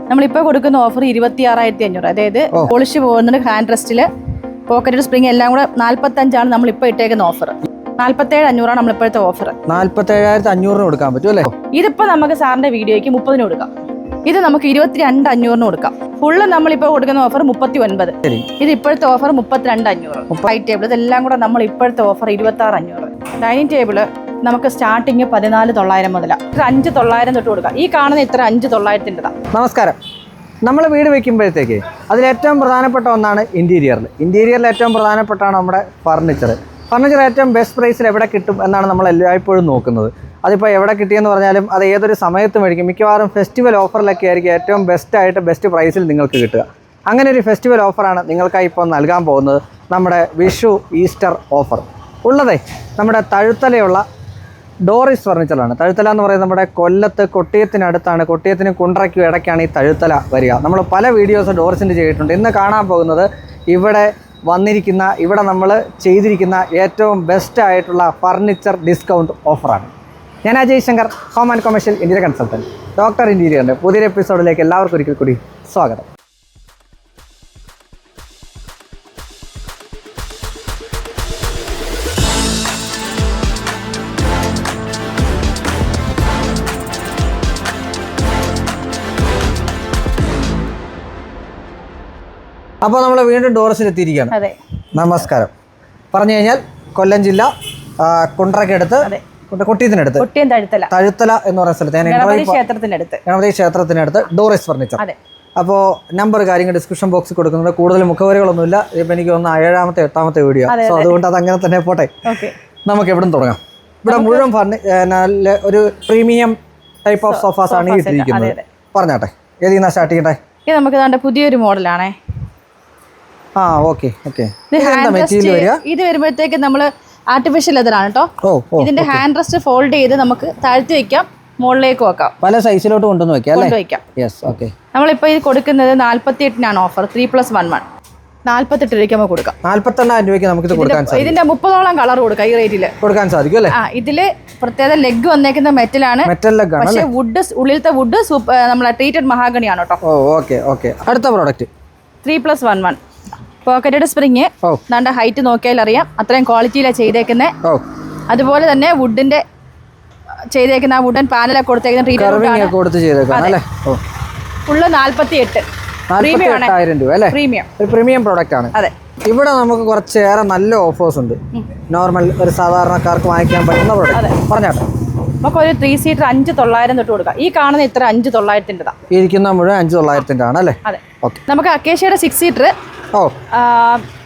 നമ്മളിപ്പോൾ കൊടുക്കുന്ന ഓഫർ 26,500. അതായത് പോളിഷ് പോകുന്നുണ്ട്, ഹാൻഡ് റെസ്റ്റില്, പോക്കറ്റ് സ്പ്രിംഗ് എല്ലാം കൂടെ 45,000 നമ്മളിപ്പോൾ ഇട്ടേക്കുന്ന ഓഫർ. 47,500 നമ്മളിപ്പോഴത്തെ ഓഫർ. 47,500 കൊടുക്കാൻ പറ്റും അല്ലേ? ഇതിപ്പോൾ നമുക്ക് സാറിന്റെ വീഡിയോയ്ക്ക് 30 കൊടുക്കാം. ഇത് നമുക്ക് 22,500 കൊടുക്കാം. ഫുള്ള് നമ്മളിപ്പോൾ കൊടുക്കുന്ന ഓഫർ 39. ഇത് ഇപ്പോഴത്തെ ഓഫർ 32,500. വൈറ്റ് ടേബിൾ ഇതെല്ലാം കൂടെ നമ്മൾ ഇപ്പോഴത്തെ ഓഫർ 26,500. ഡൈനിങ് ടേബിള് നമുക്ക് സ്റ്റാർട്ടിങ് 14,900 മുതലാണ്. 5,900 തൊട്ട് കൊടുക്കാം. ഈ കാണുന്ന ഇത്ര 5,900. നമസ്കാരം. നമ്മൾ വീട് വെക്കുമ്പോഴത്തേക്ക് അതിലേറ്റവും പ്രധാനപ്പെട്ട ഒന്നാണ് ഇന്റീരിയറിൽ ഏറ്റവും പ്രധാനപ്പെട്ടാണ് നമ്മുടെ ഫർണിച്ചർ ഏറ്റവും ബെസ്റ്റ് പ്രൈസിൽ എവിടെ കിട്ടും എന്നാണ് നമ്മൾ എല്ലായ്പ്പോഴും നോക്കുന്നത്. അതിപ്പോൾ എവിടെ കിട്ടിയെന്ന് പറഞ്ഞാലും അത് ഏതൊരു സമയത്ത് മേടിക്കും. മിക്കവാറും ഫെസ്റ്റിവൽ ഓഫറിലൊക്കെ ആയിരിക്കും ഏറ്റവും ബെസ്റ്റ് പ്രൈസിൽ നിങ്ങൾക്ക് കിട്ടുക. അങ്ങനെ ഒരു ഫെസ്റ്റിവൽ ഓഫറാണ് നിങ്ങൾക്കായി ഇപ്പോൾ നൽകാൻ പോകുന്നത്. നമ്മുടെ വിഷു ഈസ്റ്റർ ഓഫർ ഉള്ളതേ നമ്മുടെ തഴുത്തലയുള്ള ഡോറിസ് ഫർണിച്ചറാണ്. തഴുത്തല എന്ന് പറയുന്നത് നമ്മുടെ കൊല്ലത്ത് കൊട്ടിയത്തിനടുത്താണ്. കൊട്ടിയത്തിനും കുണ്ട്രയ്ക്കും ഇടയ്ക്കാണ് ഈ തഴുത്തല വരിക. നമ്മൾ പല വീഡിയോസ് ഡോറിസിൻ്റെ ചെയ്തിട്ടുണ്ട്. ഇന്ന് കാണാൻ പോകുന്നത് ഇവിടെ നമ്മൾ ചെയ്തിരിക്കുന്ന ഏറ്റവും ബെസ്റ്റ് ആയിട്ടുള്ള ഫർണിച്ചർ ഡിസ്കൗണ്ട് ഓഫറാണ്. ഞാൻ Ajay Shankar, home and commercial interior consultant, doctor ഇന്റീരിയറിൻ്റെ പുതിയൊരു എപ്പിസോഡിലേക്ക് എല്ലാവർക്കും ഒരിക്കൽ കൂടി സ്വാഗതം. അപ്പോൾ നമ്മൾ വീണ്ടും ഡോറസിലെത്തിയിരിക്കുകയാണ്. നമസ്കാരം. പറഞ്ഞു കഴിഞ്ഞാൽ കൊല്ലം ജില്ല കുണ്ട്രയ്ക്കടുത്ത്, കൊട്ടിയത്തിനടുത്ത് തഴുത്തല എന്ന് പറയുന്ന സ്ഥലത്ത് ഗണപതി ക്ഷേത്രത്തിനടുത്ത് ഡോറിസ് ഫർണിച്ചർ. അപ്പോൾ നമ്പർ കാര്യങ്ങൾ ഡിസ്ക്രിപ്ഷൻ ബോക്സിൽ കൊടുക്കുന്നുണ്ട്. കൂടുതൽ മുഖവരികളൊന്നുമില്ല. ഇപ്പം എനിക്ക് ഒന്ന് 7ാമത്തെ 8ാമത്തെ വീഡിയോ, സോ അതുകൊണ്ട് അത് അങ്ങനെ തന്നെ പോട്ടെ. നമുക്ക് എവിടെ നിന്ന് തുടങ്ങാം? ഇവിടെ മുഴുവൻ ഒരു പ്രീമിയം ടൈപ്പ് ഓഫ് സോഫാസ് ആണ് ഇട്ടിരിക്കുന്നത്. പറഞ്ഞാട്ടെ, ഏതിന്നാ സ്റ്റാർട്ട് ചെയ്യട്ടെ? ഇത് നമുക്ക് പുതിയൊരു മോഡലാണേ. ഇത് വരുമ്പോഴത്തേക്ക് നമ്മള് ആർട്ടിഫിഷ്യൽ ലെതറാണ് കേട്ടോ. ഇതിന്റെ ഹാൻഡ് റെസ്റ്റ് ഫോൾഡ് ചെയ്ത് നമുക്ക് താഴ്ത്തി വെക്കാം, മുകളിലേക്ക് വെക്കാം, പല സൈസിലോട്ട് കൊണ്ടുവന്ന് വെക്കാം. നമ്മളിപ്പോ ഇത് കൊടുക്കുന്നത് 48 ഓഫർ. 3+1 48 രൂപയ്ക്ക് നമുക്ക് കൊടുക്കാം. 48,000 രൂപയ്ക്ക് നമുക്ക് ഇത് കൊടുക്കാൻ സാധിക്കും. ഇതിന്റെ 30ഓളം കളർ കൊടുക്കാം. ഈ റേറ്റില് കൊടുക്കാൻ സാധിക്കും അല്ലേ? ഇതില് പ്രത്യേക ലെഗ് വന്നേക്കുന്ന മെറ്റലാണ്. പക്ഷേ ഉള്ളിലത്തെ വുഡ് നമ്മളെ ട്രീറ്റഡ് മഹാഗണിയാണ് കേട്ടോ. അടുത്ത പ്രോഡക്റ്റ് 3+1 പോക്കറ്റഡ് സ്പ്രിങ്. നല്ല ഹൈറ്റ് നോക്കിയാൽ അറിയാം അത്രയും ക്വാളിറ്റിയിലാണ് ചെയ്തേക്കുന്നത്. അതുപോലെ തന്നെ വുഡിന്റെ ചെയ്തേക്കുന്ന വുഡൻ പാനലൊക്കെ കൊടുത്തേക്കുന്ന ഫുള്ള് 48,000 പ്രീമിയം പ്രോഡക്റ്റ് ആണ്. അതെ. ഇവിടെ നമുക്ക് കുറച്ചേറെ നല്ല ഓഫേഴ്സ് ഉണ്ട്. നോർമൽ ഒരു സാധാരണക്കാർക്ക് വാങ്ങിക്കാൻ പറ്റുന്ന പ്രോഡക്റ്റ് പറഞ്ഞാട്ടെ. നമുക്കൊരു 3 സീറ്റർ 5,900 തൊട്ട് കൊടുക്കാം. ഈ കാണുന്ന ഇത്ര 5,900 ഇരിക്കുന്ന മുഴുവൻ 5,900 ആണ് അല്ലേ? അതെ. നമുക്ക് അക്കേഷ്യയുടെ 6 സീറ്റർ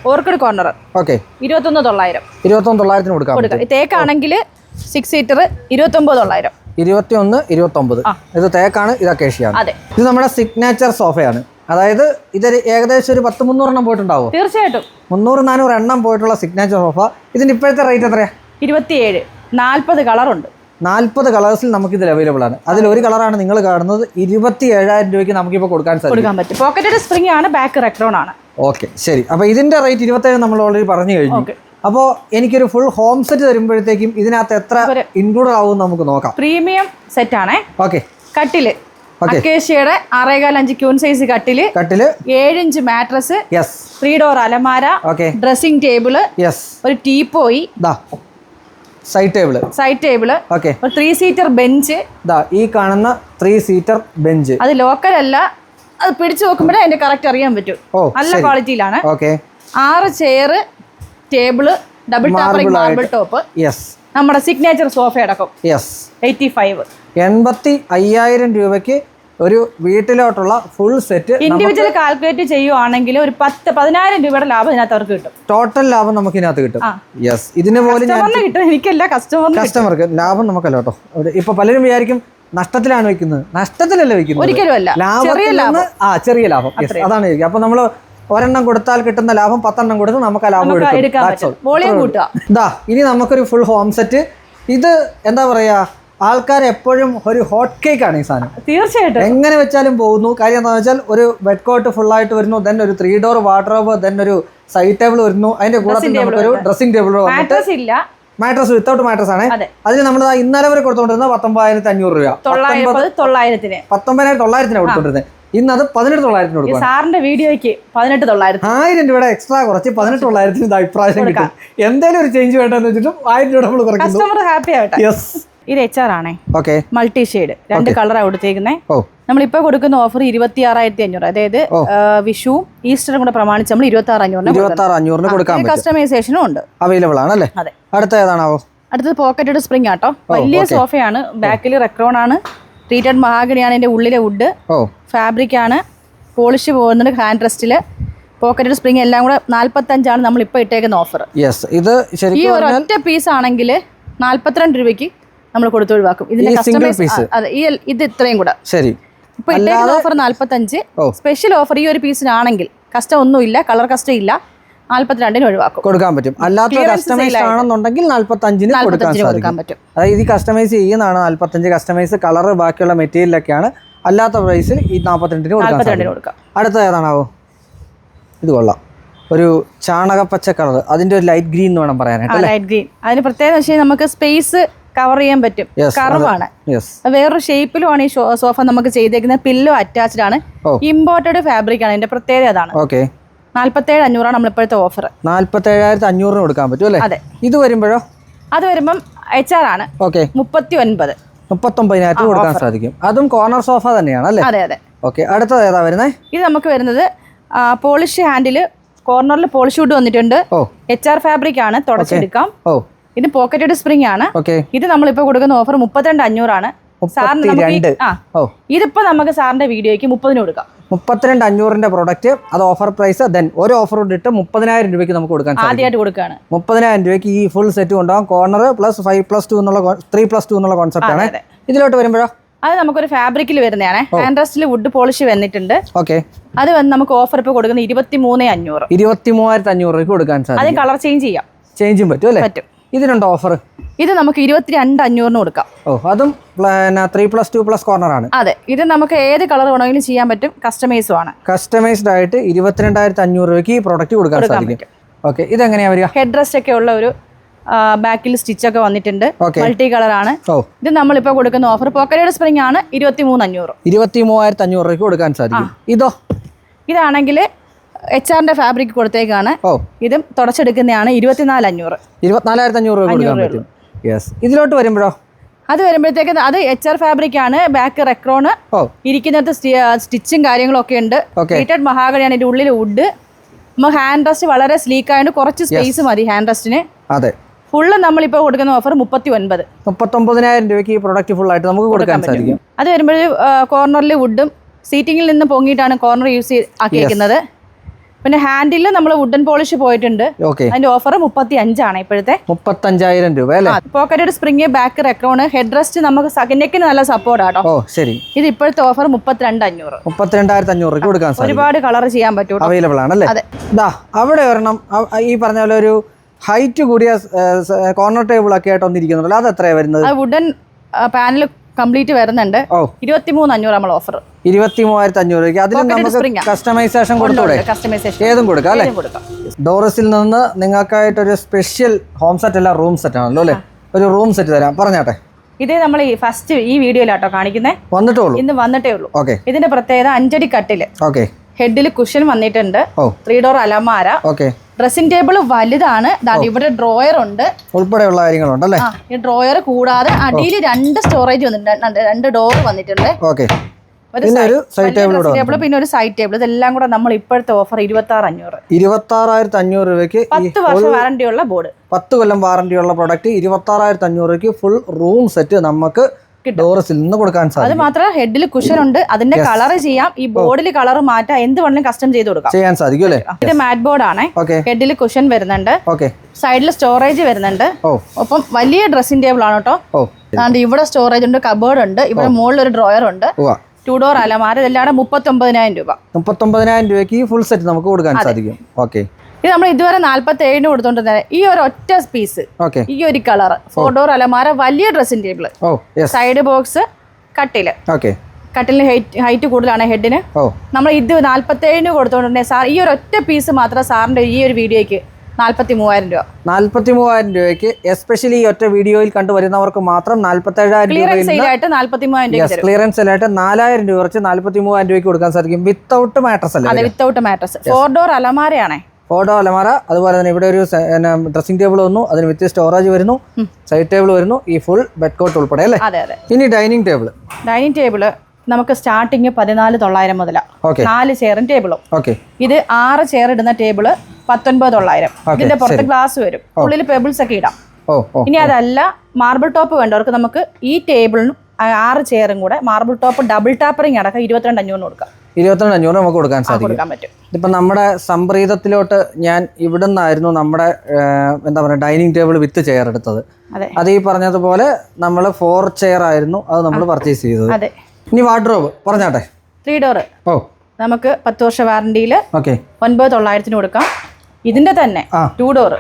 ഓർക്കിഡ് കോർണർ 21,900 കൊടുക്കാം. തേക്കാണെങ്കിൽ 6 സീറ്റർ 29,900. 29. ഇത് തേക്കാണ്, ഇത് അക്കേഷ്യയാണ്. ഇത് നമ്മുടെ സിഗ്നേച്ചർ സോഫയാണ്. അതായത് ഇത് ഏകദേശം ഒരു 300 എണ്ണം പോയിട്ടുണ്ടാവും. തീർച്ചയായിട്ടും 300-400 എണ്ണം പോയിട്ടുള്ള സിഗ്നേച്ചർ സോഫ. ഇതിന്റെ ഇപ്പോഴത്തെ റേറ്റ് എത്രയാ? 27. 40 കളറുണ്ട്. 40 കളേഴ്സിൽ നമുക്ക് ഇതിൽ അവൈലബിൾ ആണ്. അതിൽ ഒരു കളറാണ് നിങ്ങൾ കാണുന്നത്. 27,000 രൂപയ്ക്ക് നമുക്കിപ്പോൾ കൊടുക്കാൻ പറ്റും. പോക്കറ്റഡ് സ്പ്രിംഗ് ആണ്, ബാക്ക് റെക്ട്രോൺ ആണ്. ഓക്കെ, ശരി. അപ്പോൾ ഇതിന്റെ റേറ്റ് 27 നമ്മൾ ഓൾറെഡി പറഞ്ഞു കഴിഞ്ഞു. അപ്പോൾ എനിക്കൊരു ഫുൾ ഹോം സെറ്റ് തരുമ്പോഴത്തേക്കും ഇതിനകത്ത് എത്ര ഇൻക്ലൂഡ് ആവും നമുക്ക് നോക്കാം. പ്രീമിയം സെറ്റ് ആണേ. ഓക്കെ. കട്ടില് അക്കേഷ്യയുടെ 6.5 ക്യൂൺ സൈസ് കട്ടില് 7 ഇഞ്ച് മാട്രസ്, 3 ഡോർ അലമാര, ഡ്രസ്സിംഗ് ടേബിള്, ഒരു ടീപ്പോയി, സൈഡ് ടേബിള്, ഒരു 3 സീറ്റർ ബെഞ്ച്. ഈ കാണുന്ന 3 സീറ്റർ ബെഞ്ച് അത് ലോക്കൽ അല്ല, അത് പിടിച്ചു നോക്കുമ്പോഴേ അതിന്റെ കറക്റ്റ് അറിയാൻ പറ്റും. നല്ല ക്വാളിറ്റിയിലാണ്. 6 chair, table, double tapering marble top. നമ്മുടെ സിഗ്നേച്ചർ സോഫ അടക്കം 85,000 രൂപയ്ക്ക് ഒരു വീട്ടിലോട്ടുള്ള ഫുൾ സെറ്റ് ഇൻഡിവിജ്വൽ കാൽക്കുലേറ്റ് ചെയ്യുവാണെങ്കിൽ ഒരു 10,000 രൂപയുടെ ലാഭം ഇതിനകത്ത് അവർക്ക് കിട്ടും. ടോട്ടൽ ലാഭം നമുക്ക് ഇതിനകത്ത് കിട്ടും. ഇതിന് പോലും എനിക്കല്ല കസ്റ്റമർക്ക് ലാഭം നമുക്കല്ല കേട്ടോ. ഇപ്പൊ പലരും വിചാരിക്കും നഷ്ടത്തിലാണ് വെക്കുന്നത്. നഷ്ടത്തിലല്ല വെക്കുന്നത്, ഒരിക്കലുമല്ല. ചെറിയ ലാഭം. അതാണ്. അപ്പൊ നമ്മള് ഒരെണ്ണം കൊടുത്താൽ കിട്ടുന്ന ലാഭം 10 എണ്ണം കൊടുത്ത് നമുക്ക് ആ ലാഭം എടുക്കാം. ഇനി നമുക്കൊരു ഫുൾ ഹോം സെറ്റ്. ഇത് എന്താ പറയാ, ആൾക്കാർ എപ്പോഴും ഒരു ഹോട്ട് കേക്ക് ആണ് ഈ സാധനം. തീർച്ചയായിട്ടും എങ്ങനെ വെച്ചാലും പോകുന്നു. കാര്യം എന്താണെന്ന് വെച്ചാൽ ഒരു ബെഡ് കോട്ട് ഫുൾ ആയിട്ട് വരുന്നു, ദെൻ ഒരു 3 ഡോർ വാർഡ്രോബ്, ദെൻ ഒരു സൈഡ് ടേബിൾ വരുന്നു. അതിന്റെ കൂടെ നമുക്കൊരു dressing table, mattress without mattress ആണ്. അതിന് നമ്മൾ ഇന്നലെ വരെ കൊടുത്തോണ്ടിരുന്നത് 19,500 രൂപ. 19,900 കൊടുത്തോണ്ടിരുന്നത്. ഇന്ന് അത് 18,900 കൊടുക്കുക. സാറിന്റെ വീഡിയോയ്ക്ക് 18,900. 1000 രൂപയുടെ എക്സ്ട്രാ കുറച്ച് 18,900 ഇത് അഭിപ്രായം കിട്ടും. എന്തെങ്കിലും ഒരു ചേഞ്ച് വേണ്ടെന്ന് വെച്ചിട്ടും 1000 രൂപ നമ്മൾ കുറയ്ക്കുന്നു. കസ്റ്റമർ ഹാപ്പി ആവട്ടെ. യെസ്. ഇത് HR ആണേ. ഓക്കെ. മൾട്ടി ഷെയ്ഡ് 2 കളറാണ് കൊടുത്തേക്കുന്നത്. ഓ. നമ്മളിപ്പോൾ കൊടുക്കുന്ന ഓഫർ 26,500. അതായത് വിഷു ഈസ്റ്ററും കൂടെ പ്രമാണിച്ച് നമ്മൾ 26,500 കൊടുക്കാൻ പറ്റും. കസ്റ്റമൈസേഷനും ഉണ്ട്, അവൈലബിൾ ആണല്ലേ? അതെ. അടുത്ത ഏതാണാവോ? അടുത്തത് പോക്കറ്റഡ് സ്പ്രിംഗ് ആട്ടോ. വലിയ സോഫയാണ്, ബാക്കിൽ റെക്രോൺ ആണ്, ട്രീറ്റഡ് മഹാഗണിയാണ് ഇതിന്റെ ഉള്ളിലെ വുഡ്, ഫാബ്രിക് ആണ്, പോളിഷ് പോകുന്നുണ്ട്, ഹാൻഡ് റെസ്റ്റില്, പോക്കറ്റഡ് സ്പ്രിംഗ് എല്ലാം കൂടെ 45 നമ്മൾ ഇപ്പോൾ ഇട്ടേക്കുന്ന ഓഫർ. ഇത് ഈ ഒരു ഒറ്റ പീസ് ആണെങ്കിൽ 42 രൂപയ്ക്ക് നമ്മൾ കൊടുത്തു ഒഴിവാക്കും. ഇതിന്റെ കസ്റ്റമൈസ് അതെ, ഇത് ഇത്രയും കൂടെ ശരി. ഇപ്പൊ ഇട്ടേക്കുന്ന ഓഫർ 45. സ്പെഷ്യൽ ഓഫർ ഈ ഒരു പീസിനാണെങ്കിൽ കസ്റ്റം ഒന്നുമില്ല, കളർ കസ്റ്റം ഇല്ല, 42 ഒഴിവാക്കും, കൊടുക്കാൻ പറ്റും. അല്ലാത്ത കസ്റ്റമൈസ് ആണെന്നുണ്ടെങ്കിൽ 45 കൊടുക്കാൻ പറ്റും. അതായത് ഈ കസ്റ്റമൈസ് ചെയ്യുന്നതാണ് 45. കസ്റ്റമൈസ് കളർ ബാക്കിയുള്ള മെറ്റീരിയലൊക്കെയാണ്. അല്ലാത്ത പ്രൈസിൽ ഈ 42 കൊടുക്കാം. അടുത്ത ഏതാണാവോ? ഇത് കൊള്ളാം, ഒരു ചാണകപ്പച്ച കളർ, അതിന്റെ ഒരു ലൈറ്റ് ഗ്രീൻ എന്ന് വേണം പറയാനായിട്ട്. ലൈറ്റ് ഗ്രീൻ അതിന് പ്രത്യേകത വെച്ചാൽ നമുക്ക് സ്പേസ് കവർ ചെയ്യാൻ പറ്റും. കർവാണ്, വേറൊരു ഷേപ്പിലുമാണ് ഈ സോഫ നമുക്ക് ചെയ്തേക്കുന്നത്. പില്ലോ അറ്റാച്ച്ഡ് ആണ്, ഇമ്പോർട്ടഡ് ഫാബ്രിക് ആണ്. ഇതിന്റെ പ്രത്യേകത അതാണ്. 47,500 നമ്മൾ ഇപ്പോഴത്തെ ഓഫർ. 47,500 കൊടുക്കാൻ പറ്റും അല്ലേ? അതെ. ഇത് വരുമ്പോഴോ? അത് വരുമ്പം HR ആണ്. 39,000 കൊടുക്കാൻ സാധിക്കും. അതും കോർണർ സോഫ തന്നെയാണ് അല്ലേ? അതെ അതെ. ഓക്കെ. അടുത്തത് ഏതാ വരുന്നത്? ഇത് നമുക്ക് വരുന്നത് പോളിഷ് ഹാൻഡില്, കോർണറിൽ പോളിഷ് വുഡ് വന്നിട്ടുണ്ട്. HR ഫാബ്രിക് ആണ്, തുടച്ചെടുക്കാം. ഇത് പോക്കറ്റഡ് സ്പ്രിംഗ് ആണ്. ഇത് നമ്മളിപ്പോ കൊടുക്കുന്ന ഓഫർ 32,500 ആണ്. ഇതിപ്പോ നമുക്ക് സാറിന്റെ വീഡിയോയ്ക്ക് 30 കൊടുക്കാം. 32,500 പ്രൊഡക്റ്റ്, അത് ഓഫർ പ്രൈസ്. ദെൻ ഒരു ഓഫർ ഇട്ട് 30,000 രൂപയ്ക്ക് നമുക്ക് കൊടുക്കാൻ സാധിക്കും. ആദ്യമായിട്ട് കൊടുക്കുകയാണ്. 30,000 രൂപയ്ക്ക് ഈ ഫുൾ സെറ്റ് കൊണ്ടുപോകാം. കോർണർ പ്ലസ് 5+2 എന്നുള്ള 3+2 എന്നുള്ള കോൺസെപ്റ്റ് ആണ്. ഇതിലോട്ട് വരുമ്പോഴോ? അത് നമുക്കൊരു ഫാബ്രിക്കിൽ വരുന്നതാണ്. ഹാൻഡ് റെസ്റ്റിൽ വുഡ് പോളിഷ് വന്നിട്ടുണ്ട്. അത് നമുക്ക് ഓഫർ ഇപ്പൊ കൊടുക്കുന്നത് 23,500. 23,500 രൂപയ്ക്ക് കൊടുക്കാൻ സാധിക്കും. അത് കളർ ചേഞ്ച് ചെയ്യാം, ചേഞ്ചും പറ്റും അല്ലേ? പറ്റും. ഇതിനുണ്ടോ ഓഫർ? ഇത് നമുക്ക് 22,500 കൊടുക്കാം. അതും 3+2+ കോർണർ ആണ്. അതെ. ഇത് നമുക്ക് ഏത് കളർ വേണമെങ്കിലും ചെയ്യാൻ പറ്റും, കസ്റ്റമൈസും ആണ്. കസ്റ്റമൈസ്ഡ് ആയിട്ട് 22,500 രൂപയ്ക്ക് ഈ പ്രോഡക്റ്റ് കൊടുക്കാൻ സാധിക്കും. ഓക്കെ. ഇതെങ്ങനെയാ വരിക? ഹെഡ് റെസ്റ്റ് ഒക്കെ ഉള്ള ഒരു ബാക്കിൽ സ്റ്റിച്ച് ഒക്കെ വന്നിട്ടുണ്ട്, മൾട്ടി കളർ ആണ്. ഇത് നമ്മളിപ്പോ കൊടുക്കുന്ന ഓഫർ പോക്കറ്റഡ് സ്പ്രിംഗ് ആണ്, 23,500. 23,500 രൂപയ്ക്ക് കൊടുക്കാൻ സാധിക്കും. ഇതാണെങ്കിൽ HR ഫാബ്രിക് കൊടുത്തേക്കാണ്. ഇതും തുടച്ചെടുക്കുന്നതാണ്, 24,500. 24,500 രൂപ കൊടുക്കാൻ പറ്റും. ഇതിലോട്ട് വരുമ്പോഴോ? അത് വരുമ്പോഴത്തേക്ക് അത് HR ഫാബ്രിക് ആണ്, ബാക്ക് റെക്രോണ്, ഇരിക്കുന്നത് സ്റ്റിച്ചും കാര്യങ്ങളും ഒക്കെ ഉണ്ട്. ട്രീറ്റഡ് മഹാഗണിയാണ്, ഇതിന്റെ ഉള്ളിൽ വുഡ്. നമ്മൾ ഹാൻഡ് റെസ്റ്റ് വളരെ സ്ലീക്ക് ആയതുകൊണ്ട് കുറച്ച് സ്പേസ് മതി ഹാൻഡ് റെസ്റ്റിന്. അതെ. ഫുള്ള് നമ്മളിപ്പോൾ കൊടുക്കുന്ന ഓഫർ 39,000 രൂപയ്ക്ക് ഈ പ്രൊഡക്റ്റ് ഫുൾ ആയിട്ട് നമുക്ക് കൊടുക്കാൻ സാധിക്കും. അത് വരുമ്പോൾ കോർണറിൽ വുഡും സീറ്റിംഗിൽ നിന്ന് പൊങ്ങിയിട്ടാണ് കോർണർ യൂസ് ആക്കിയിരിക്കുന്നത്. പിന്നെ ഹാൻഡിൽ നമ്മൾ വുഡൻ പോളിഷ് പോയിട്ടുണ്ട്. അതിന്റെ ഓഫർ 35 ആണ് ഇപ്പോഴത്തെ. 35,000 രൂപ അല്ലേ? Pocketed spring, back Recron, head rest നമുക്ക് നെക്കിന് നല്ല സപ്പോർട്ട് ആട്ടോ. ശരി. ഇത് ഇപ്പോഴത്തെ ഓഫർ 32,500. 32,500 കൊടുക്കാൻ സാധിക്കും. ഒരുപാട് കളർ ചെയ്യാൻ പറ്റും, അവൈലബിൾ ആണല്ലേ? അവിടെ ഒരെണ്ണം ഈ പറഞ്ഞ പോലെ ഒരു ഹൈറ്റ് കൂടിയ കോർണർ ടേബിൾ ഒക്കെ ആയിട്ട് ഒന്നിരിക്കുന്നുണ്ടല്ലോ, അത് എത്രയാണ് വരുന്നത്? വുഡൻ പാനൽ കംപ്ലീറ്റ് വരുന്നുണ്ട്. 23,500 നമ്മൾ ഓഫർ. 23,500 രൂപയ്ക്ക്. അതിൽ നമുക്ക് കസ്റ്റമൈസേഷൻ കൊടുത്തൂടെ? ഏതും കൊടുക്കാം അല്ലേ? ഡോറസിൽ നിന്ന് നിങ്ങൾക്കായിട്ടൊരു സ്പെഷ്യൽ ഹോം സെറ്റ് അല്ല, റൂം സെറ്റ് ആണല്ലോ അല്ലേ? ഒരു റൂം സെറ്റ് തരാം, പറഞ്ഞാട്ടെ. ഇതേ നമ്മൾ ഈ ഫസ്റ്റ് ഈ വീഡിയോയിലാട്ടോ കാണിക്കുന്നത്. ഇന്ന് വന്നിട്ടേ ഉള്ളൂ. ഇതിന്റെ പ്രത്യേകത 5 അടി കട്ടില്, ഹെഡിൽ കുഷൻ വന്നിട്ടുണ്ട്, 3 ഡോർ അലമാര, ഡ്രസ്സിംഗ് ടേബിൾ വലുതാണ്. ഇവിടെ ഡ്രോയർ ഉണ്ട്, ഉൾപ്പെടെയുള്ള കാര്യങ്ങളുണ്ടല്ലേ? ഈ ഡ്രോയർ കൂടാതെ അടിയിൽ 2 സ്റ്റോറേജ് വന്നിട്ടുണ്ട്, 2 ഡോർ വന്നിട്ടുണ്ട്. പിന്നെ ഒരു സൈഡ് ടേബിൾ. ഇതെല്ലാം കൂടെ നമ്മൾ ഇപ്പോഴത്തെ ഓഫർ 26,500. 26,500 രൂപയ്ക്ക് 10 വർഷം വാറന്റിയുള്ള ബോർഡ്, 10 കൊല്ലം വാറന്റിയുള്ള പ്രൊഡക്റ്റ് 26,500 രൂപയ്ക്ക് ഫുൾ റൂം സെറ്റ് നമുക്ക് ഡോറസിൽ നിന്ന് കൊടുക്കാൻ സാധിക്കും. അത് മാത്രമല്ല ഹെഡിൽ കുഷൻ ഉണ്ട്, അതിന്റെ കളർ ചെയ്യാം, ഈ ബോർഡിൽ കളർ മാറ്റാം, എന്ത് വേണമെങ്കിലും കസ്റ്റം ചെയ്ത് കൊടുക്കാം, ചെയ്യാൻ സാധിക്കും അല്ലേ? ഇത് മാറ്റ് ബോർഡ് ആണ്. ഹെഡിൽ കുഷൻ വരുന്നുണ്ട്, സൈഡിൽ സ്റ്റോറേജ് വരുന്നുണ്ട്. ഒപ്പം വലിയ ഡ്രസ്സിംഗ് ടേബിൾ ആണ് കേട്ടോ. ഇവിടെ സ്റ്റോറേജ് ഉണ്ട്, കബോർഡ് ഉണ്ട്, ഇവിടെ മുകളിൽ ഒരു ഡ്രോയർ ഉണ്ട്, 2 ഡോർ അലമാര. ഇതെല്ലാം 39,000 രൂപ. 39,000 രൂപയ്ക്ക് ഈ ഫുൾ സെറ്റ് നമുക്ക് കൊടുക്കാൻ സാധിക്കും. ഓക്കെ. ഇത് നമ്മൾ ഇതുവരെ 47 കൊടുത്തോണ്ടിരുന്നത്. ഈ ഒരു ഒറ്റ പീസ്, ഈ ഒരു കളർ, 4 ഡോർ അലമാര, വലിയ ഡ്രസ്സിംഗ് ടേബിൾ, സൈഡ് ബോക്സ്, കട്ടില്. കട്ടിലിന് ഹൈറ്റ് കൂടുതലാണ് ഹെഡിന്. നമ്മൾ ഇത് 47 കൊടുത്തോണ്ടിരുന്നത്. സാർ ഈ ഒരു ഒറ്റ പീസ് മാത്രം സാറിന്റെ ഈ ഒരു വീഡിയോയ്ക്ക് 43,000 രൂപ. 43,000 രൂപയ്ക്ക് എസ്പെഷ്യലി ഈ ഒറ്റ വീഡിയോയിൽ കണ്ടുവരുന്നവർക്ക് മാത്രം 47,000 ക്ലിയറൻസ് സെയിലായിട്ട് 43,000 രൂപ. ക്ലിയറൻസ് സെയിലായിട്ട് 4,000 രൂപ കുറച്ച് 43,000 രൂപയ്ക്ക് കൊടുക്കാൻ സാധിക്കും. വിത്തൗട്ട് മാട്രസ് അല്ലേ? അതെ, വിത്തൗട്ട് മാട്രസ്. 4 ഡോർ അലമാരയാണേ. 4 ഡോർ അലമാര. അതുപോലെ തന്നെ ഇവിടെ ഒരു ഡ്രസ്സിംഗ് ടേബിൾ വന്നു, അതിന് വിത്ത് സ്റ്റോറേജ് വരുന്നു, സൈഡ് ടേബിൾ വരുന്നു, ഈ ഫുൾ ബെഡ് കോട്ട് ഉൾപ്പെടെ അല്ലേ? അതെ അതെ. ഇനി ഡൈനിങ് ടേബിൾ. ഡൈനിങ് ടേബിൾ നമുക്ക് സ്റ്റാർട്ടിങ് 14,900 മുതലാണ്. 4 ചെയറും ടേബിളും. ഇത് 6 ചെയർ ഇടുന്ന ടേബിള് 19,900. ഇതിന്റെ പുറത്ത് ഗ്ലാസ് വരും, ഉള്ളിൽ പെബിൾസ് ഒക്കെ ഇടാം. ഇനി അതല്ല മാർബിൾ ടോപ്പ് വേണ്ടവർക്ക് നമുക്ക് ഈ ടേബിളിനും 6 ചെയറും കൂടെ മാർബിൾ ടോപ്പ് ഡബിൾ ടാപ്പറിംഗ് അടക്കം 22,500 കൊടുക്കാം. 22,500 നമുക്ക് കൊടുക്കാൻ സാധിക്കും. ഇപ്പം നമ്മുടെ സംപ്രീതത്തിലോട്ട് ഞാൻ ഇവിടുന്നായിരുന്നു നമ്മുടെ എന്താ പറയുക ഡൈനിങ് ടേബിൾ വിത്ത് ചെയർ എടുത്തത്. അത് ഈ പറഞ്ഞതുപോലെ നമ്മൾ 4 ചെയർ ആയിരുന്നു അത് നമ്മൾ പർച്ചേസ് ചെയ്തത്. അതെ. ഇനി വാർഡ്രോബ് പറഞ്ഞാട്ടെ. 3 ഡോർ നമുക്ക് 10 വർഷ വാറണ്ടിയിൽ 9,900 കൊടുക്കാം. ഇതിന്റെ തന്നെ 2 ഡോർ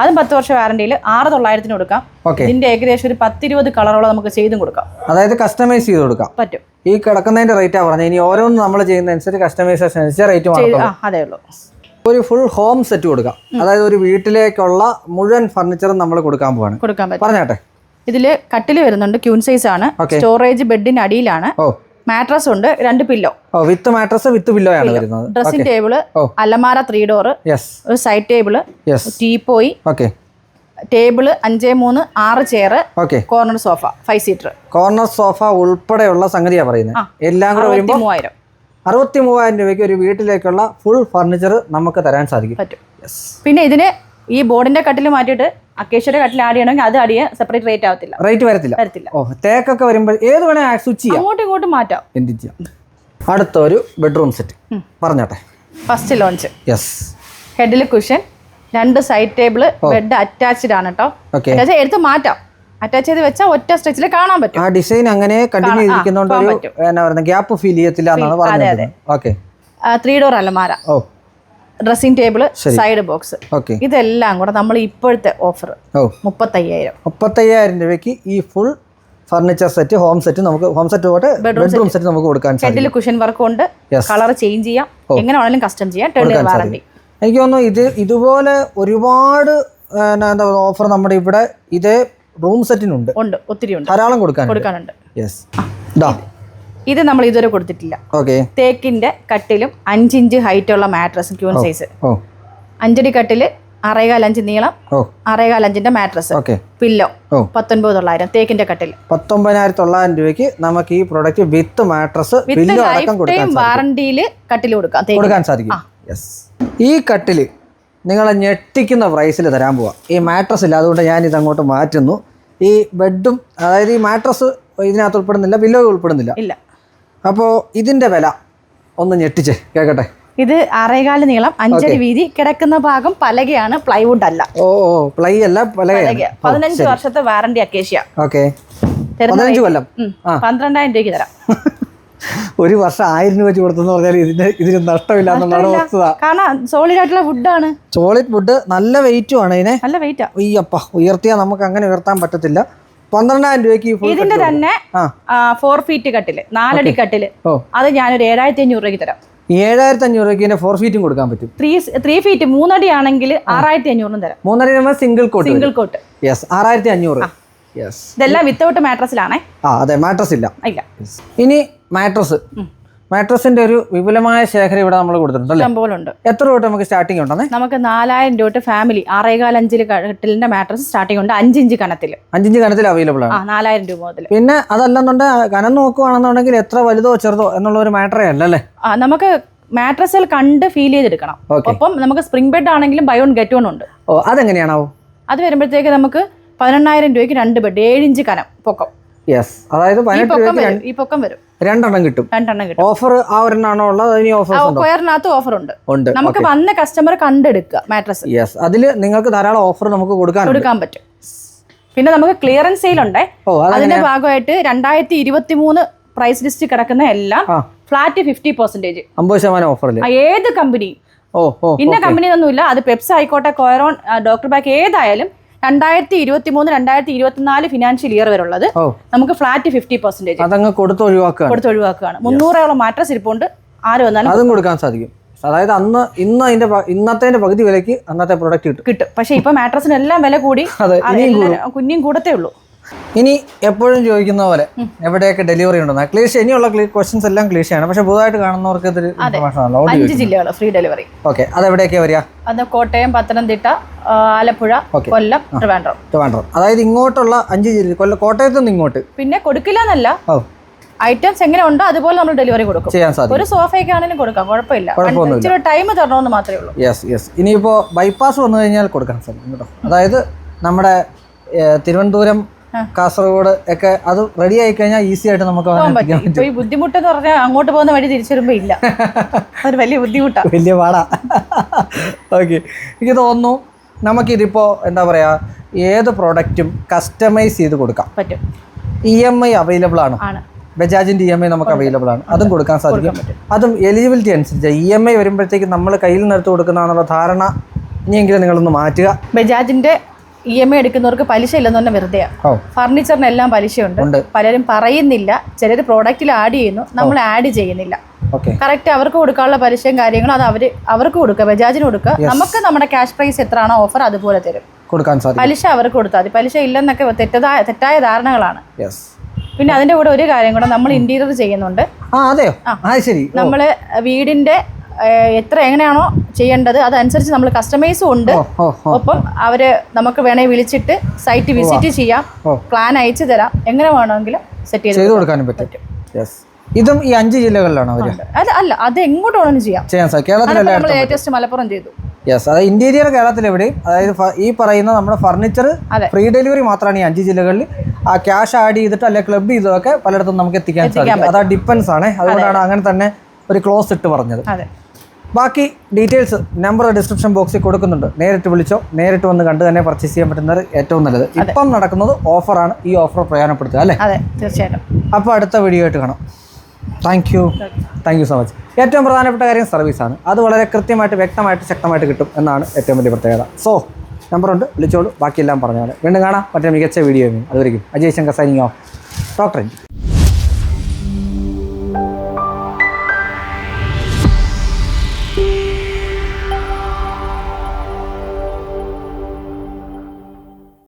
അതും 10 വർഷ വാറണ്ടിയിൽ 6,900 കൊടുക്കാം. ഇതിന്റെ ഏകദേശം ഒരു 10-20 കളറോളം നമുക്ക് ചെയ്തും കൊടുക്കാം. അതായത് കസ്റ്റമൈസ് ചെയ്ത് കൊടുക്കാം പറ്റും. ഈ കിടക്കുന്നതിന്റെ റേറ്റാ പറഞ്ഞത്. ഇനി ഓരോന്നും നമ്മൾ ചെയ്യുന്നതനുസരിച്ച് കസ്റ്റമൈസേഷൻ അനുസരിച്ച് റേറ്റ് മാറും. അതേ ഉള്ളൂ. ഒരു ഫുൾ ഹോം സെറ്റ് കൊടുക്കാം. അതായത് ഒരു വീട്ടിലേക്കുള്ള മുഴുവൻ ഫർണിച്ചറും നമ്മൾ കൊടുക്കാൻ പോവാണ്. കൊടുക്കാൻ പറ്റും. പറഞ്ഞാട്ടെ. ഇതില് കട്ടില് വരുന്നുണ്ട്, ക്യൂൻ സൈസ് ആണ്. സ്റ്റോറേജ് ബെഡിന് അടിയിലാണ്. മാട്രസ് ഉണ്ട്, 2 pillow. With mattress with pillow ആണ് വരുന്നത്. ഡ്രസ്സിംഗ് ടേബിള്, അലമാര 3 ഡോർ, ഒരു side table, teapoy, table 5-3, 6 chair, corner sofa 5 seater. Corner sofa ഉൾപ്പെടെയുള്ള സംഗതിയാണ് പറയുന്നത്. എല്ലാം കൂടെ വരുമ്പോൾ 63,000 രൂപയ്ക്ക് ഒരു വീട്ടിലേക്കുള്ള ഫുൾ ഫർണിച്ചർ നമുക്ക് തരാൻ സാധിക്കും. പിന്നെ ഇതിന് ഈ ബോർഡിന്റെ കട്ടിൽ മാറ്റിയിട്ട് അക്കേഷ്യയുടെ കട്ടിൽ ആഡ് ചെയ്യണമെങ്കിൽ അത് ആഡ് ചെയ്യാൻ സെപ്പറേറ്റ് റേറ്റ് ആവത്തില്ല. റേറ്റ് വരത്തില്ല. തേക്കൊക്കെ വരുമ്പോൾ ഏത് വേണേ സ്വിച്ച് ചെയ്യാം, അങ്ങോട്ടും ഇങ്ങോട്ടും മാറ്റാം. എന്ത് ചെയ്യാം. അടുത്തൊരു ബെഡ്റൂം സെറ്റ് പറഞ്ഞാട്ടെ. First lounge. ഹെഡിൽ cushion, 2 side table, bed attached ആണ് കേട്ടോ. എടുത്ത് മാറ്റാം. അറ്റാച്ച് ചെയ്ത് വെച്ചാൽ ഒറ്റ സ്ട്രെച്ചിൽ കാണാൻ പറ്റും. ആ ഡിസൈൻ അങ്ങനെ കണ്ടിന്യൂ ഇരിക്കുന്നതുകൊണ്ട് ഗ്യാപ്പ് ഫീൽ ചെയ്യത്തില്ല എന്നാണ് പറഞ്ഞത്. 3 ഡോർ അലമാര, ഡ്രസ്സിംഗ് ടേബിള്, സൈഡ് ബോക്സ്. ഇതെല്ലാം കൂടെ നമ്മൾ ഇപ്പോഴത്തെ ഓഫർ 35,000 രൂപയ്ക്ക് ഈ full furniture set home set നമുക്ക് ഹോം സെറ്റ് പോട്ടെ ബെഡ്റൂം സെറ്റ് നമുക്ക് കൊടുക്കാൻ സാധിക്കും. ഹെഡിൽ കുഷൻ വർക്ക് ഉണ്ട്, കളർ ചേഞ്ച് ചെയ്യാം, എങ്ങനെ വേണമെങ്കിലും കസ്റ്റം ചെയ്യാം. വാറണ്ടി. എനിക്ക് തോന്നുന്നു ഇതുപോലെ ഒരുപാട് എന്താ ഓഫർ നമ്മുടെ ഇവിടെ ഇതേ റൂം സെറ്റിനുണ്ട്. ഒത്തിരി ഉണ്ട്, ധാരാളം കൊടുക്കാനുണ്ട്. ഇത് നമ്മൾ ഇതുവരെ കൊടുത്തിട്ടില്ല. തേക്കിന്റെ കട്ടിലും 5 ഇഞ്ച് ഹൈറ്റ് ഉള്ള മാട്രസും ക്യൂൻ സൈസ്, 5 അടി കട്ടില്, 6.25 ഇഞ്ച് നീളം, 6.25 ഇഞ്ചിന്റെ മാട്രസ്, പില്ലോ 19,900. തേക്കിന്റെ കട്ടിൽ 19,900 രൂപയ്ക്ക് നമുക്ക് ഈ പ്രോഡക്റ്റ് വിത്ത് മാട്രസ് പില്ലോ അടക്കം വാറണ്ടിയിൽ കട്ടിൽ കൊടുക്കാൻ സാധിക്കും. ഈ കട്ടില് നിങ്ങളെ ഞെട്ടിക്കുന്ന പ്രൈസിൽ തരാൻ പോവാം. ഈ മാട്രസ് ഇല്ല, അതുകൊണ്ട് ഞാൻ ഇതങ്ങോട്ട് മാറ്റുന്നു. ഈ ബെഡും അതായത് ഈ മാട്രസ് ഇതിനകത്ത് ഉൾപ്പെടുന്നില്ല, പില്ലോ ഉൾപ്പെടുന്നില്ല. അപ്പോൾ ഇതിന്റെ വില ഒന്ന് ഞെട്ടിച്ചേ കേൾക്കട്ടെ. ഇത് 6.25 നീളം, 5 അടി വീതി, കിടക്കുന്ന ഭാഗം പലകയാണ്, പ്ലൈവുഡ് അല്ല. പ്ലൈ അല്ല, പലക. 15 വർഷത്തെ വാറണ്ടി അക്കേഷ്യ. 15 കൊല്ലം 12,000 രൂപയ്ക്ക് തരാം. ഒരു വർഷം 1000 രൂപ വെച്ച് കൊടുത്തെന്ന് പറഞ്ഞാൽ ഇതിന് നഷ്ടമില്ല എന്നുള്ളതാണ് വസ്തുത. കാരണം സോളിഡ് ആയിട്ടുള്ള വുഡാണ്. സോളിഡ് വുഡ്, നല്ല വെയിറ്റും ആണ്. ഇതിനെ നല്ല വെയിറ്റാ. അയ്യപ്പ, ഉയർത്തിയാൽ നമുക്ക് അങ്ങനെ ഉയർത്താൻ പറ്റത്തില്ല. 12,000 രൂപയ്ക്ക് ഇതിന്റെ തന്നെ 4 ഫീറ്റ് കട്ടില്, 4 അടി കട്ടില്, അത് ഞാനൊരു 7,500 രൂപയ്ക്ക് തരാം. 7,500 രൂപയ്ക്ക് 4 ഫീറ്റും കൊടുക്കാൻ പറ്റും. 3 ഫീറ്റ് 3 അടി ആണെങ്കിൽ 6,500 തരാം. 3 അടി സിംഗിൾ കോട്ട്. 6,500. ഇതെല്ലാം വിത്തൗട്ട് മാട്രസിലാണേ. അതെ, മാട്രസ് ഇല്ല. ഇനി മാട്രസിന്റെ ഒരു വിപുലമായ ശേഖരം ഇവിടെ നമ്മൾ കൊടുത്തിട്ടുണ്ട്. എത്ര രൂപ നമുക്ക് സ്റ്റാർട്ടിംഗ് ഉണ്ടെന്ന്? നമുക്ക് 4,000 രൂപ ഫാമിലി 6.25 കട്ടിലിന്റെ മാട്രസ് സ്റ്റാർട്ടിംഗ് ഉണ്ട്. 5 ഇഞ്ച് കനത്തിൽ. 5 ഇഞ്ച് കനത്തിൽ അവൈലബിൾ ആണ്. 4,000 രൂപ മുതൽ. പിന്നെ അതല്ലെന്നുണ്ടെങ്കിൽ കനം നോക്കുകയാണെന്നുണ്ടെങ്കിൽ എത്ര വലുതോ ചെറുതോ എന്നുള്ള ഒരു മാറ്ററേ അല്ലല്ലേ. നമുക്ക് മാട്രസിൽ കണ്ട് ഫീൽ ചെയ്തെടുക്കണം. ഒപ്പം നമുക്ക് സ്പ്രിംഗ് ബെഡ് ആണെങ്കിലും ബൈ 1 ഗെറ്റ് 1 ഉണ്ട്. അതെങ്ങനെയാണാവോ? അത് വരുമ്പോഴത്തേക്ക് നമുക്ക് 18,000 രൂപയ്ക്ക് 2 ബെഡ്, 7 ഇഞ്ച് കനം പൊക്കം. അതായത് 18 രൂപയ്ക്ക് ഈ പൊക്കം വരും. 2 എണ്ണം കിട്ടും. ഓഫർ ആ ഒരെണ്ണാണോ ഉള്ളത്? സ്ക്വയറിനകത്ത് ഓഫർ ഉണ്ട്. നമുക്ക് വന്ന കസ്റ്റമർ കണ്ടെടുക്കുക മാട്രസ്. അതില് നിങ്ങൾക്ക് ധാരാളം ഓഫർ നമുക്ക് കൊടുക്കാൻ പറ്റും. പിന്നെ നമുക്ക് ക്ലിയറൻസ് സെയിൽ ഉണ്ട്. അതിന്റെ ഭാഗമായിട്ട് 2023 പ്രൈസ് ലിസ്റ്റ് കിടക്കുന്ന എല്ലാം ഫ്ലാറ്റ് 50%, 50% ഓഫറിൽ ഏത് കമ്പനി, ഇന്ന കമ്പനി ഒന്നുമില്ല. അത് പെപ്സ് ആയിക്കോട്ടെ, കൊയറോൺ, ഡോക്ടർ ബാക്ക്, ഏതായാലും 2023-2024 ഫിനാൻഷ്യൽ ഇയർ വരെ ഉള്ളത് നമുക്ക് ഫ്ലാറ്റ് 50% കൊടുത്ത് ഒഴിവാക്കുകയാണ്. 300ഓളം മാട്രസ് ഇരിപ്പുണ്ട്. ആര് വന്നാലും അതും കൊടുക്കാൻ സാധിക്കും. അതായത് ഇന്നത്തെ പകുതി വിലയ്ക്ക് അന്നത്തെ പ്രോഡക്റ്റ് കിട്ടും. പക്ഷേ ഇപ്പൊ മാട്രസിന് എല്ലാം വില കൂടി, കുഞ്ഞും കൂടത്തേ ഉള്ളൂ. ഇനി എപ്പോഴും ചോദിക്കുന്ന പോലെ എവിടെയൊക്കെ ഡെലിവറി ഉണ്ടെന്ന് ക്ലീഷ്, ഇനിയുള്ള ക്വസ്റ്റ്യൻസ് എല്ലാം ക്ലീഷയാണ്. പക്ഷെ പുതുതായിട്ട് കാണുന്നവർക്ക് ഇതൊരു ഇൻഫർമേഷൻ ആണല്ലോ. 5 ജില്ലകൾ ഫ്രീ ഡെലിവറി. ഓക്കെ, അതെവിടെയൊക്കെയാ വരിക? അത് കോട്ടയം, പത്തനംതിട്ട, ആലപ്പുഴ, കൊല്ലം, ട്രിവാൻഡ്രം. അതായത് ഇങ്ങോട്ടുള്ള 5 ജില്ല, കോട്ടയത്ത് നിന്ന് ഇങ്ങോട്ട് പിന്നെ കൊടുക്കില്ല എന്നല്ല, ഐറ്റംസ് എങ്ങനെ ഉണ്ടോ അതുപോലെ നമ്മൾ ഡെലിവറി കൊടുക്കും. ചെയ്യാൻ സാധിക്കും. ഒരു സോഫയൊക്കെ ആണെങ്കിലും കൊടുക്കാം, കുഴപ്പമില്ല. ഇച്ചിരി ടൈം തരണമെന്ന് മാത്രമേ ഉള്ളൂ. യെസ്. ഇനിയിപ്പോ ബൈപ്പാസ് വന്നു കഴിഞ്ഞാൽ കൊടുക്കാൻ സാധിക്കും കേട്ടോ. അതായത് നമ്മുടെ തിരുവനന്തപുരം, കാസർഗോഡ് ഒക്കെ അത് റെഡി ആയി കഴിഞ്ഞാൽ ഈസി ആയിട്ട് നമുക്ക് ഇപ്പൊ ഈ ബുദ്ധിമുട്ടെന്ന് പറഞ്ഞാൽ അങ്ങോട്ട് പോകുന്ന വഴി തിരിച്ചു വരുമ്പോ ഇല്ല, അതൊരു വലിയ ബുദ്ധിമുട്ടാണ്, വലിയ പാടാ. ഓക്കെ, എനിക്ക് തോന്നുന്നു നമുക്കിതിപ്പോ എന്താ പറയാ, ഏത് പ്രോഡക്റ്റും കസ്റ്റമൈസ് ചെയ്ത് കൊടുക്കാം പറ്റും. EMI അവൈലബിൾ ആണ്. ബജാജിന്റെ EMI നമുക്ക് അവൈലബിൾ ആണ്, അതും കൊടുക്കാൻ സാധിക്കും. അതും എലിജിബിലിറ്റി അനുസരിച്ച് EMI വരുമ്പോഴത്തേക്ക് നമ്മൾ കയ്യിൽ നിന്നെടുത്ത് കൊടുക്കുന്നതാണെന്നുള്ള ധാരണ ഇനിയെങ്കിലും നിങ്ങളൊന്ന് മാറ്റുക. ബജാജിന്റെ EMI എടുക്കുന്നവർക്ക് പലിശ ഇല്ലെന്ന് പറഞ്ഞാൽ വെറുതെയാണ്. ഫർണിച്ചറിന് എല്ലാം പലിശയുണ്ട്. പലരും പറയുന്നില്ല, ചിലർ പ്രോഡക്റ്റിൽ ആഡ് ചെയ്യുന്നു, നമ്മൾ ആഡ് ചെയ്യുന്നില്ല. കറക്റ്റ് അവർക്ക് കൊടുക്കാനുള്ള പലിശയും കാര്യങ്ങളും അത് അവർക്ക് കൊടുക്കുക, ബജാജിന് കൊടുക്കുക. നമുക്ക് നമ്മുടെ ക്യാഷ് പ്രൈസ് എത്രയാണോ ഓഫർ അതുപോലെ തരും, കൊടുക്കാൻ സാധിക്കും. പലിശ അവർക്ക് കൊടുത്താൽ മതി. പലിശ ഇല്ലെന്നൊക്കെ തെറ്റായ ധാരണകളാണ്. പിന്നെ അതിന്റെ കൂടെ ഒരു കാര്യം കൂടെ, നമ്മൾ ഇന്റീരിയർ ചെയ്യുന്നുണ്ട്. നമ്മള് വീടിന്റെ എങ്ങനെയാണോ ചെയ്യേണ്ടത് അതനുസരിച്ച് നമ്മൾ കസ്റ്റമൈസും ഉണ്ട്. ഒപ്പം അവര് നമുക്ക് വേണേൽ വിളിച്ചിട്ട് സൈറ്റ് വിസിറ്റ് ചെയ്യാം, പ്ലാൻ അയച്ചു തരാം, എങ്ങനെ വേണമെങ്കിലും സെറ്റ് ചെയ്ത് കൊടുക്കാനും പറ്റും. ഇതും ഈ 5 ജില്ലകളിലാണ് അല്ല, അത് എങ്ങോട്ട് വേണമെങ്കിലും ചെയ്യാൻ സാധിക്കും. ലേറ്റസ്റ്റ് മലപ്പുറം ചെയ്തു. അതായത് ഇന്റീരിയർ കേരളത്തിൽ എവിടെയും, അതായത് ഈ പറയുന്ന നമ്മുടെ ഫർണിച്ചർ ഫ്രീ ഡെലിവറി മാത്രമാണ് ഈ 5 ജില്ലകളിൽ. ആ ക്യാഷ് ആഡ് ചെയ്തിട്ട് അല്ലെങ്കിൽ ക്ലബ് ചെയ്തതൊക്കെ പലയിടത്തും നമുക്ക് എത്തിക്കാൻ സാധിക്കും. അതാ ഡിപ്പെൻസ് ആണ്. അതുകൊണ്ടാണ് അങ്ങനെ തന്നെ ഒരു ക്ലോസ് ഇട്ട് പറഞ്ഞത്. ബാക്കി ഡീറ്റെയിൽസ് നമ്പർ ഡിസ്ക്രിപ്ഷൻ ബോക്സിൽ കൊടുക്കുന്നുണ്ട്. നേരിട്ട് വിളിച്ചോ, നേരിട്ട് വന്ന് കണ്ട് തന്നെ പർച്ചേസ് ചെയ്യാൻ പറ്റുന്നത് ഏറ്റവും നല്ലത്. ഇപ്പം നടക്കുന്നത് ഓഫറാണ്. ഈ ഓഫർ പ്രയോജനപ്പെടുത്തുക അല്ലേ? തീർച്ചയായിട്ടും. അപ്പോൾ അടുത്ത വീഡിയോ ആയിട്ട് കാണാം. Thank you so much. ഏറ്റവും പ്രധാനപ്പെട്ട കാര്യം സർവീസാണ്. അത് വളരെ കൃത്യമായിട്ട്, വ്യക്തമായിട്ട്, ശക്തമായിട്ട് കിട്ടും എന്നാണ് ഏറ്റവും വലിയ പ്രത്യേകത. സോ നമ്പറുണ്ട്, വിളിച്ചോളൂ. ബാക്കിയെല്ലാം പറഞ്ഞാൽ വീണ്ടും കാണാം മറ്റേ മികച്ച വീഡിയോ. അതുവരെയും Ajay Shankar signing off. Doctor.